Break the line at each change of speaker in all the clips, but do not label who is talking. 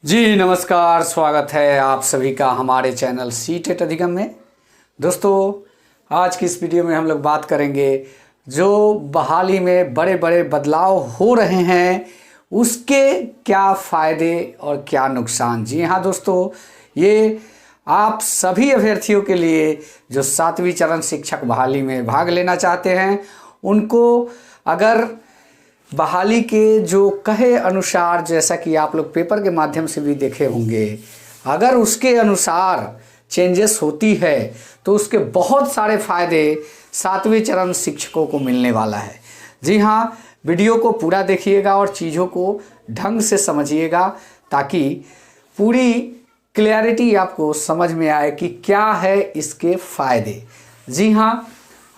जी नमस्कार, स्वागत है आप सभी का हमारे चैनल सी-टेट अधिगम में। दोस्तों, आज की इस वीडियो में हम लोग बात करेंगे जो बहाली में बड़े बड़े बदलाव हो रहे हैं उसके क्या फ़ायदे और क्या नुकसान। जी हाँ दोस्तों, ये आप सभी अभ्यर्थियों के लिए जो 7वीं चरण शिक्षक बहाली में भाग लेना चाहते हैं, उनको अगर बहाली के जो कहे अनुसार, जैसा कि आप लोग पेपर के माध्यम से भी देखे होंगे, अगर उसके अनुसार चेंजेस होती है तो उसके बहुत सारे फ़ायदे 7वें चरण शिक्षकों को मिलने वाला है। जी हाँ, वीडियो को पूरा देखिएगा और चीज़ों को ढंग से समझिएगा ताकि पूरी क्लैरिटी आपको समझ में आए कि क्या है इसके फ़ायदे। जी हाँ,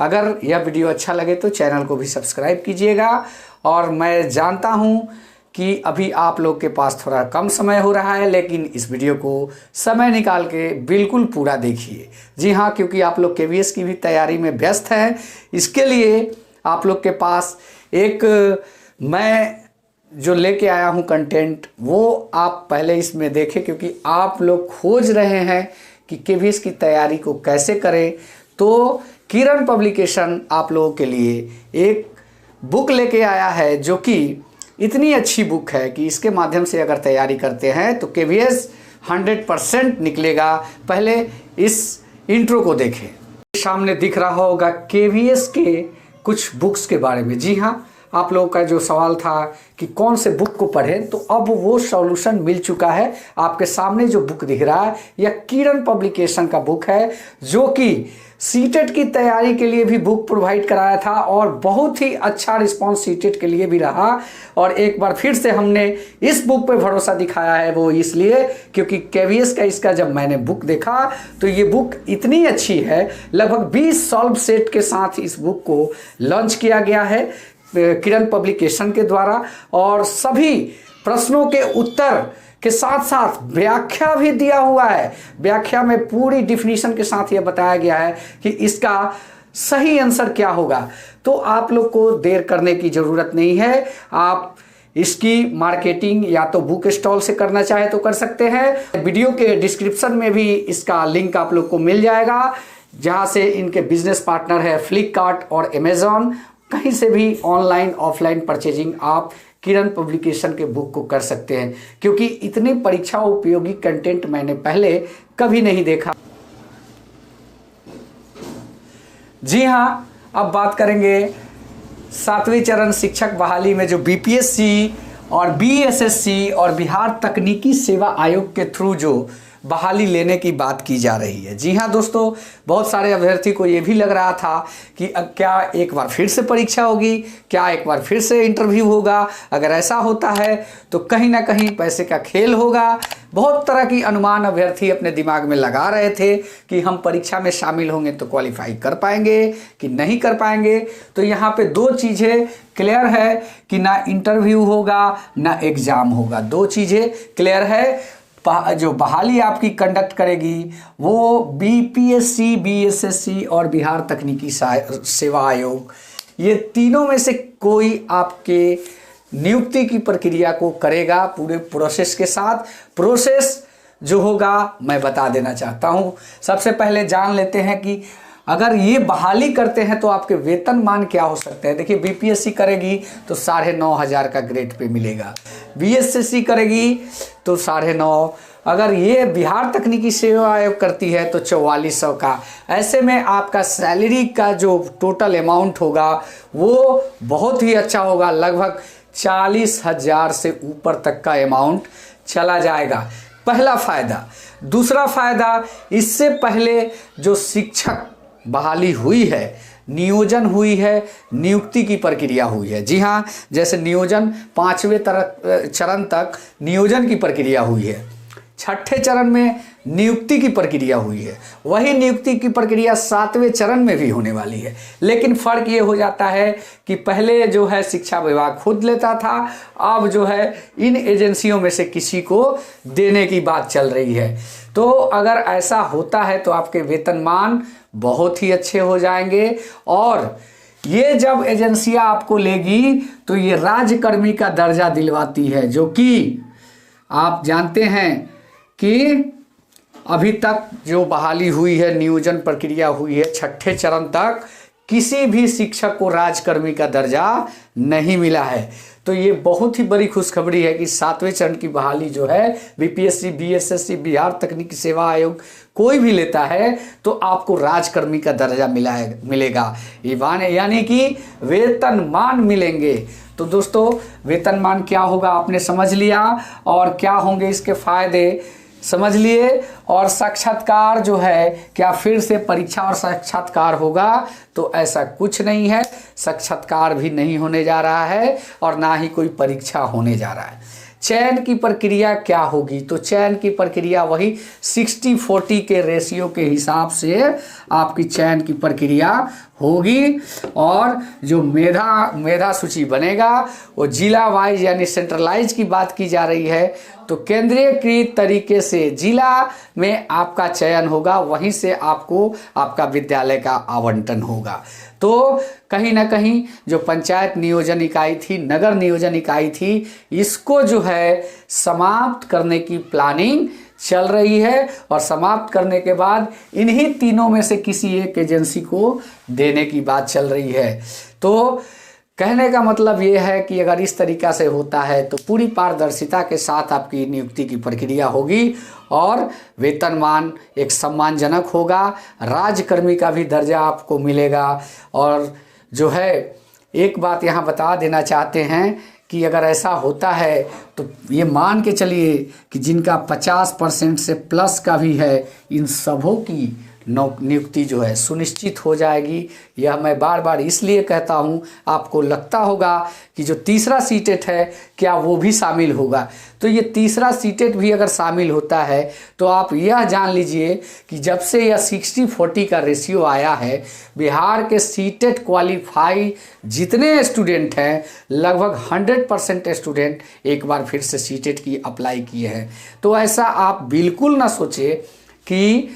अगर यह वीडियो अच्छा लगे तो चैनल को भी सब्सक्राइब कीजिएगा। और मैं जानता हूं कि अभी आप लोग के पास थोड़ा कम समय हो रहा है, लेकिन इस वीडियो को समय निकाल के बिल्कुल पूरा देखिए। जी हाँ, क्योंकि आप लोग केवीएस की भी तैयारी में व्यस्त हैं। इसके लिए आप लोग के पास एक मैं जो लेके आया हूं कंटेंट, वो आप पहले इसमें देखें, क्योंकि आप लोग खोज रहे हैं कि केवीएस की तैयारी को कैसे करें। तो किरण पब्लिकेशन आप लोगों के लिए एक बुक लेके आया है जो कि इतनी अच्छी बुक है कि इसके माध्यम से अगर तैयारी करते हैं तो केवीएस 100% निकलेगा। पहले इस इंट्रो को देखें। सामने दिख रहा होगा केवीएस के कुछ बुक्स के बारे में। जी हाँ, आप लोगों का जो सवाल था कि कौन से बुक को पढ़ें, तो अब वो सॉल्यूशन मिल चुका है। आपके सामने जो बुक दिख रहा है यह किरण पब्लिकेशन का बुक है, जो कि सीटेट की तैयारी के लिए भी बुक प्रोवाइड कराया था और बहुत ही अच्छा रिस्पांस सीटेट के लिए भी रहा। और एक बार फिर से हमने इस बुक पे भरोसा दिखाया है, वो इसलिए क्योंकि केवीएस का इसका जब मैंने बुक देखा तो ये बुक इतनी अच्छी है। लगभग 20 सॉल्व सेट के साथ इस बुक को लॉन्च किया गया है किरण पब्लिकेशन के द्वारा, और सभी प्रश्नों के उत्तर के साथ साथ व्याख्या भी दिया हुआ है। व्याख्या में पूरी डिफिनीशन के साथ यह बताया गया है कि इसका सही आंसर क्या होगा। तो आप लोग को देर करने की ज़रूरत नहीं है। आप इसकी मार्केटिंग या तो बुक स्टॉल से करना चाहे तो कर सकते हैं। वीडियो के डिस्क्रिप्शन में भी इसका लिंक आप लोग को मिल जाएगा, जहां से इनके बिजनेस पार्टनर है फ्लिपकार्ट और अमेजॉन। कहीं से भी ऑनलाइन ऑफलाइन परचेजिंग आप किरण पब्लिकेशन के बुक को कर सकते हैं, क्योंकि इतने परीक्षा उपयोगी कंटेंट मैंने पहले कभी नहीं देखा। जी हाँ, अब बात करेंगे 7वें चरण शिक्षक बहाली में जो बीपीएससी और बीएसएससी और बिहार तकनीकी सेवा आयोग के थ्रू जो बहाली लेने की बात की जा रही है। जी हाँ दोस्तों, बहुत सारे अभ्यर्थी को ये भी लग रहा था कि क्या एक बार फिर से परीक्षा होगी, क्या एक बार फिर से इंटरव्यू होगा। अगर ऐसा होता है तो कहीं ना कहीं पैसे का खेल होगा। बहुत तरह की अनुमान अभ्यर्थी अपने दिमाग में लगा रहे थे कि हम परीक्षा में शामिल होंगे तो क्वालिफाई कर पाएंगे कि नहीं कर पाएंगे। तो यहाँ पे दो चीज़ें क्लियर है कि ना इंटरव्यू होगा ना एग्ज़ाम होगा। दो चीज़ें क्लियर है। जो बहाली आपकी कंडक्ट करेगी वो बीपीएससी, बीएसएससी और बिहार तकनीकी सेवा आयोग, ये तीनों में से कोई आपके नियुक्ति की प्रक्रिया को करेगा पूरे प्रोसेस के साथ। प्रोसेस जो होगा मैं बता देना चाहता हूं। सबसे पहले जान लेते हैं कि अगर ये बहाली करते हैं तो आपके वेतन मान क्या हो सकते हैं। देखिए, बीपीएससी करेगी तो 9,500 का ग्रेड पे मिलेगा, बीएसएससी करेगी तो 9,500, अगर ये बिहार तकनीकी सेवा आयोग करती है तो 4400 का। ऐसे में आपका सैलरी का जो टोटल अमाउंट होगा वो बहुत ही अच्छा होगा। लगभग 40,000 से ऊपर तक का अमाउंट चला जाएगा। पहला फ़ायदा। दूसरा फ़ायदा, इससे पहले जो शिक्षक बहाली हुई है, नियोजन हुई है, नियुक्ति की प्रक्रिया हुई है। जी हाँ, जैसे नियोजन 5वें चरण तक नियोजन की प्रक्रिया हुई है, 6ठे चरण में नियुक्ति की प्रक्रिया हुई है, वही नियुक्ति की प्रक्रिया 7वें चरण में भी होने वाली है। लेकिन फ़र्क ये हो जाता है कि पहले जो है शिक्षा विभाग खुद लेता था, अब जो है इन एजेंसियों में से किसी को देने की बात चल रही है। तो अगर ऐसा होता है तो आपके वेतनमान बहुत ही अच्छे हो जाएंगे। और ये जब एजेंसियां आपको लेगी तो ये राज्यकर्मी का दर्जा दिलवाती है, जो कि आप जानते हैं कि अभी तक जो बहाली हुई है, नियोजन प्रक्रिया हुई है, छठे चरण तक किसी भी शिक्षक को राजकर्मी का दर्जा नहीं मिला है। तो ये बहुत ही बड़ी खुशखबरी है कि 7वें चरण की बहाली जो है बीपीएससी, बीएसएससी, बिहार तकनीकी सेवा आयोग कोई भी लेता है तो आपको राजकर्मी का दर्जा मिलेगा। यानी कि वेतनमान मिलेंगे। तो दोस्तों, वेतनमान क्या होगा आपने समझ लिया, और क्या होंगे इसके फायदे समझ लिए। और साक्षात्कार जो है, क्या फिर से परीक्षा और साक्षात्कार होगा? तो ऐसा कुछ नहीं है, साक्षात्कार भी नहीं होने जा रहा है और ना ही कोई परीक्षा होने जा रहा है। चयन की प्रक्रिया क्या होगी? तो चयन की प्रक्रिया वही 60-40 के रेशियो के हिसाब से आपकी चयन की प्रक्रिया होगी। और जो मेधा सूची बनेगा वो जिला वाइज यानी सेंट्रलाइज की बात की जा रही है। तो केंद्रीयकृत तरीके से जिला में आपका चयन होगा, वहीं से आपको आपका विद्यालय का आवंटन होगा। तो कहीं ना कहीं जो पंचायत नियोजन इकाई थी, नगर नियोजन इकाई थी, इसको जो है समाप्त करने की प्लानिंग चल रही है। और समाप्त करने के बाद इन्हीं तीनों में से किसी एक एजेंसी को देने की बात चल रही है। तो कहने का मतलब ये है कि अगर इस तरीक़ा से होता है तो पूरी पारदर्शिता के साथ आपकी नियुक्ति की प्रक्रिया होगी और वेतनमान एक सम्मानजनक होगा, राजकर्मी का भी दर्जा आपको मिलेगा। और जो है एक बात यहाँ बता देना चाहते हैं कि अगर ऐसा होता है तो ये मान के चलिए कि जिनका 50% से प्लस का भी है, इन सबों की नियुक्ति जो है सुनिश्चित हो जाएगी। यह मैं बार बार इसलिए कहता हूँ, आपको लगता होगा कि जो तीसरा सीटेट है क्या वो भी शामिल होगा। तो ये तीसरा सीटेट भी अगर शामिल होता है तो आप यह जान लीजिए कि जब से यह 60-40 का रेशियो आया है, बिहार के सीटेट क्वालिफाई जितने स्टूडेंट हैं, लगभग 100% स्टूडेंट एक बार फिर से सीटेट की अप्लाई किए हैं। तो ऐसा आप बिल्कुल ना सोचे कि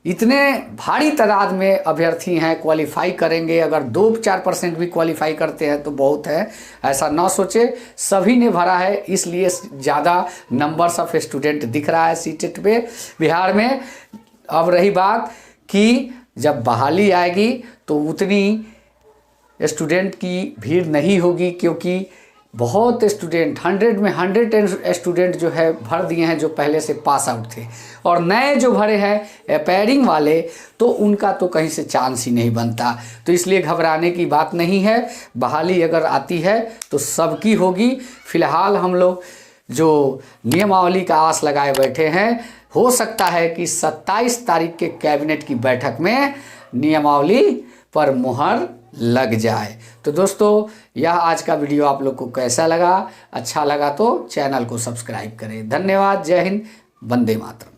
इतने भारी तादाद में अभ्यर्थी हैं क्वालिफाई करेंगे, अगर 2-4% भी क्वालिफाई करते हैं तो बहुत है, ऐसा ना सोचे। सभी ने भरा है, इसलिए ज़्यादा नंबर्स ऑफ स्टूडेंट दिख रहा है सीटेट पे बिहार में। अब रही बात कि जब बहाली आएगी तो उतनी स्टूडेंट की भीड़ नहीं होगी, क्योंकि बहुत स्टूडेंट 100 में 100 स्टूडेंट जो है भर दिए हैं जो पहले से पास आउट थे, और नए जो भरे हैं अपीयरिंग वाले, तो उनका तो कहीं से चांस ही नहीं बनता। तो इसलिए घबराने की बात नहीं है, बहाली अगर आती है तो सबकी होगी। फिलहाल हम लोग जो नियमावली का आस लगाए बैठे हैं, हो सकता है कि 27 तारीख के कैबिनेट की बैठक में नियमावली पर मुहर लग जाए। तो दोस्तों, यह आज का वीडियो आप लोग को कैसा लगा? अच्छा लगा तो चैनल को सब्सक्राइब करें। धन्यवाद। जय हिंद, वंदे मातरम।